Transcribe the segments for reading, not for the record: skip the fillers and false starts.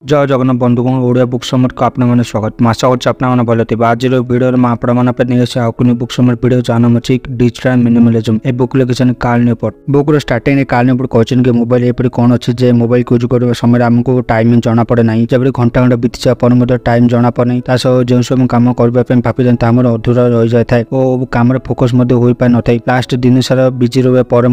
जय जगन्नाथ बंधुगण Odia book summer को आपने मैंने स्वागत आशा कर भल थे आज भिडियो में आपनी बुक समर भिडियो जाना अच्छी डिजिटल मिनिमलिज्म ए बुक लिखिं Cal Newport book starting Cal Newport कहते कि मोबाइल एपरी कौन अच्छे मोबाइल यूज कर समय आमको टाइम जना पड़े ना जब घंटा घंटा बीती पर टाइम जना पड़े ना सह जो सब कम करने भावी अधूरा रही जाए और कम फोकस हो पार न था लास्ट दिन सारा बिजी रहा पर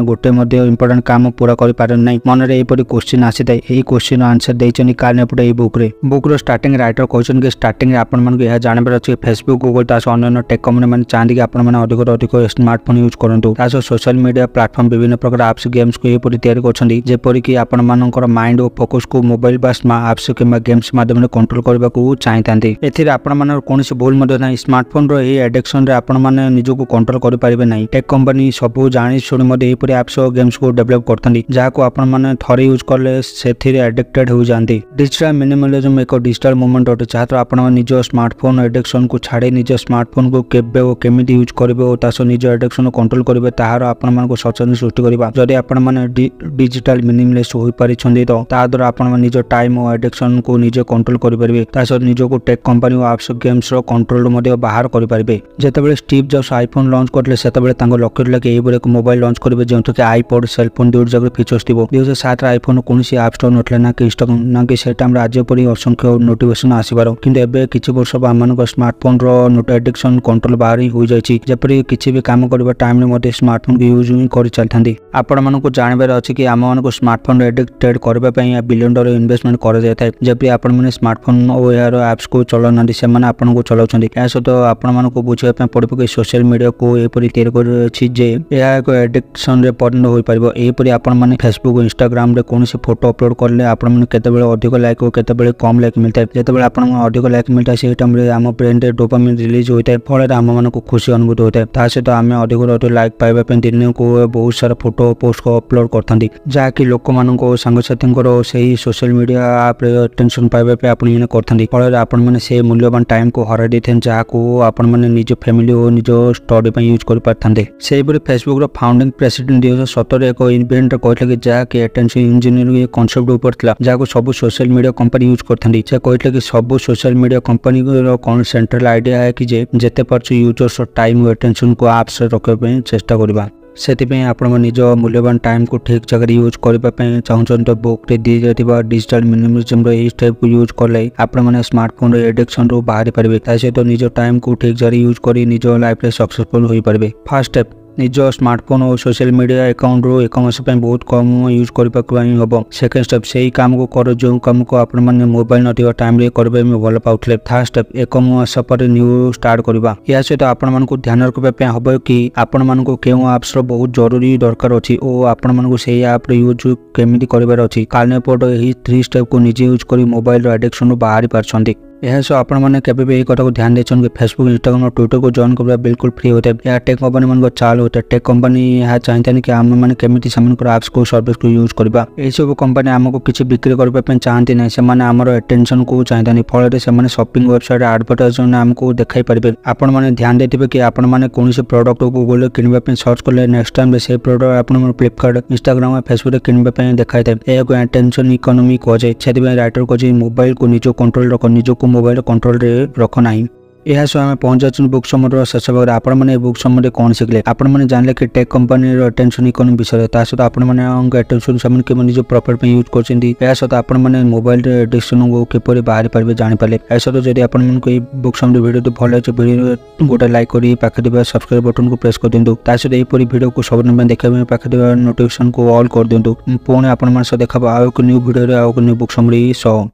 गोटे इंपोर्टेंट काम पूरा कर ना मन में यहपरी क्वेश्चन आसी था यही क्वेश्चन आंसर देते कार्ल न्यूपोर्ट ये बुक स्टार्टिंग राइटर कहते कि स्टार्टिंग आपको जानवर अच्छे फेसबुक गूगल अन्य टेक कंपनी मैंने चाहती कि अधिक अधिक स्मार्टफोन यूज करूँ सोशल मीडिया प्लाटफर्म विभिन्न प्रकार आप्स गेम्स को यहपरी जेपरिक आपर माइंड और फोकस को मोबाइल आप्स कि गेम्स माध्यम कंट्रोल करने को चाहती एपण कौन भूल ना स्मार्टफोन रही एडिक्शन आपने निजक कंट्रोल करेंगे ना टेक कंपनी सब जानी शुणी यहपरी आप्स और गेम्स को डेभलप करते जहाँ आपने थे यूज कले से एडिक्टेड हो जाती डिजिटल मिनिमलिज्म एक डिजिटल मूवमेंट अटे जहाँ आप निज स्मार्टफोन एडिक्शन को छाड़ी निज स्मार्टफोन को केबे और केमी यूज करेंगे और निज एडिक्शन कंट्रोल करेंगे तार आपण सचेतन सृष्टि करवा जदि आपण डिजिटल मिनिमलिस्ट हो पारि तो द्वारा आप निज टाइम और एडिक्शन को निजे कंट्रोल करेंगे निज को टेक कंपनी और आप्स गेम्स कंट्रोल बाहर करेंगे जितेबाला स्टीव जॉब्स आईफोन लॉन्च करते से लक्ष्य रहा कि एक मोबाइल लॉन्च करेंगे जो कि आईपॉड सेलफोन दुईट जगह फीचर्स थी 2007 आईफोन कौन आप स्टोर ना ना कि इंस्टाग्राम कि आज परी असंख्य नोटिफिकेशन आसबार कि किसी वर्ष आम स्मार्टफोन एडिक्शन कंट्रोल बाहर हो जापरी किसी भी कम करने टाइम स्मार्टफोन को यूज कर चलती आपण को जानवर अच्छी कि आम स्मार्टफोन एडिक्टेड करने $1 बिलियन इन्वेस्टमेंट करपरी आपण स्मार्टफोन और यार एप्स को चलाना से आपको चलाउं या सहित आपण को बुझाई पड़े कि सोशल मीडिया को यहपरी एक एडिक्शन परिणत हो पार यहपरी आपने फेसबुक इंस्टाग्राम कौन फोटो अपलोड कले आपते अधिक लाइक और केतबेले कम लाइक मिलता है जितेबाला अधिक लाइक मिलता है से टाइम आम ब्रेन में डोपामिन रिलीज होता है फल आम को खुशी अनुभूत होता है ता सहित आम अधिक अधिक लाइक पाइबा दिन को बहुत सारा फोटो पोस्ट को अपलोड करते जहाँकि लोक मान सांगसाथी से सोशल मीडिया आप टेंशन पाइबा आप करते फल आपने से मूल्यवान टाइम को हर देते जहाँ को आपने निज फैमिली और निज स्टडी यूज कर पारे से फेसबुक फाउंडिंग प्रेसिडेंट 2017 एक इवेंट कहते कि जहाँकि अटेंशन इंजीनियरिंग कॉन्सेप्ट ऊपर था जहाँ सब सोशल मीडिया कंपनी यूज करते से कहते कि सब सोशल मीडिया कंपनी कौन सेंट्रल आइडिया है कि जेते पार्छ यूजर्स टाइम और अटेंशन को आप्स रखा चेष्टा करवा से आप निज मूल्यवान टाइम को ठीक जगह यूज करने चाहते तो बुक दी जाता डिजिटल मिनिमलिज्म यही स्टेप को यूज कले आपने स्मार्टफोन एडिक्शन रू बाहरी पारे सहित निज टाइम को ठीक जगह यूज कर निज लाइफ में सक्सेसफुल हो पारे फर्स्ट स्टेप निज स्मार्टफोन और सोशल मीडिया अकाउंट रू एक मास बहुत कम यूज करम सेकेंड स्टेप से ही काम को कर जो कम को आप मोबाइल ना टाइम करेंगे भल पाते थर्ड स्टेप एक मास पर न्यू स्टार्ट करवा या सहित आपण ध्यान रखा हम कि आपण को क्यों आप्स बहुत जरूरी दरकार अच्छी और आपण से आप यूज केमी करार अच्छी कार्ल न्यूपोर्ट यही 3 स्टेप को निजे यूज कर मोबाइल एडिक्शन बाहरी पार्टी यह सब आपने यही कथा को ध्यान देते कि फेसबुक इंस्टाग्राम और ट्विटर को जॉइन करना बिल्कुल फ्री होता है या टेक कंपनी मान चाल होता है टेक कंपनी यह चाहते कि आम मैंने केमी आप्स को सर्विस को यूज करवा यही सब कंपनी आमको किसी बिक्री करने चाहती ना से आमर अटेंशन को चाहते फल से शॉपिंग वेबसाइट एडवर्टाइजमेंट आमको देखाई पारे आपने ध्यान देते कि आपने कौन प्रोडक्ट को गूगल किणवा सर्च कले नेक्स्ट टाइम से प्रोडक्ट आप फ्लिपकार्ट इंस्टाग्राम फेसबुक किणवा देखाई था यह अटेंशन इकोनॉमी कहुए से राइटर कहे मोबाइल को निज कंट्रोल रख निज को मोबाइल कंट्रोल रख ना यह सब आम पहुंच जाऊँ बुक समर शेष भाग में आपने बुक समर कौन शिखले आपने जानले कि टेक कंपनी अटेंशन इकोनॉमी विषय सहित आपने अटेंशन से निज प्रॉफिट यूज कर सहित आपने मोबाइल एडिक्शन को किपर बाहरी पारे जानीपारे या सहित जब आपको बुक समर वीडियो भल अच्छे वीडियो गोटे लाइक कर पाखे सब्सक्राइब बटन को प्रेस कर दिंतु सहित यहपरी वीडियो को सब देखा पाखे नोटिफिकेशन को ऑल कर दिंतु पुणी आप देखा new video new book summary सह।